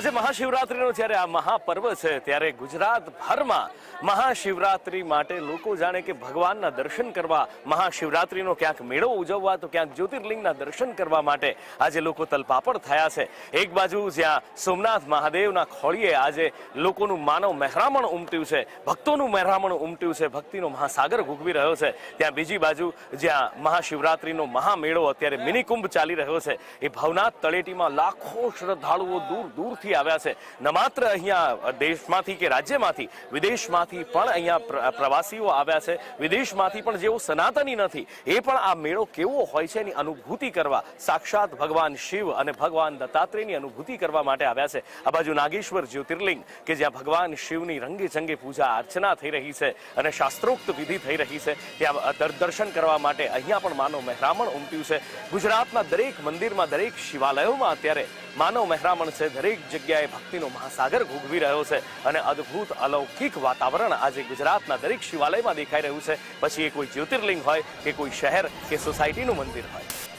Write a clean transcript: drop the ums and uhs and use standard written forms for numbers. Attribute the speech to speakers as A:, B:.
A: આજે મહાશિવરાત્રીનો જ્યારે આ મહાપર્વ છે ત્યારે ગુજરાતભરમાં મહાશિવરાત્રી માટે લોકો જાણે કે ભગવાનના દર્શન કરવા, મહાશિવરાત્રીનો ક્યાંક મેળો ઉજવવા તો ક્યાંક જ્યોતિર્લિંગના દર્શન કરવા માટે આજે લોકો તલપાપડ થયા છે। એક બાજુ જ્યાં સોમનાથ મહાદેવના ખોળીએ આજે લોકોનું માનવ મહેરામણ ઉમટ્યું છે, ભક્તોનું મહેરામણ ઉમટ્યું છે, ભક્તિનો મહાસાગર ઘૂઘવી રહ્યો છે, ત્યાં બીજી બાજુ જ્યાં મહાશિવરાત્રીનો મહામેળો અત્યારે મિની કુંભ ચાલી રહ્યો છે, એ ભવનાથ તળેટીમાં લાખો શ્રદ્ધાળુઓ દૂર દૂરથી આવ્યા છે। ન માત્ર અહીંયા દેશમાંથી કે રાજ્યમાંથી, વિદેશમાંથી પણ અહીંયા પ્રવાસીઓ આવ્યા છે, વિદેશમાંથી પણ જેઓ સનાતની નથી એ પણ આ મેળો કેવો હોય છે એની અનુભૂતિ કરવા, સાક્ષાત ભગવાન શિવ અને ભગવાન દત્તાત્રેયની અનુભૂતિ કરવા માટે આવ્યા છે। આ બાજુ નાગેશ્વર જ્યોતિર્લિંગ કે જ્યાં ભગવાન શિવની રંગે ચંગે પૂજા અર્ચના થઈ રહી છે અને શાસ્ત્રોક્ત વિધિ થઈ રહી છે, ત્યાં દર્શન કરવા માટે અહીંયા પણ માનવ મહેરામણ ઉમટ્યું છે। ગુજરાતના દરેક મંદિરમાં, દરેક શિવાલયોમાં અત્યારે માનવ મહેરામણ છે, દરેક જગ્યાએ ભક્તિનો મહાસાગર ઘૂઘવી રહ્યો છે અને અદ્ભુત અલૌકિક વાતાવરણ આજે ગુજરાતના દરેક શિવાલયમાં દેખાઈ રહ્યું છે, પછી એ કોઈ જ્યોતિર્લિંગ હોય કે કોઈ શહેર કે સોસાયટીનું મંદિર હોય।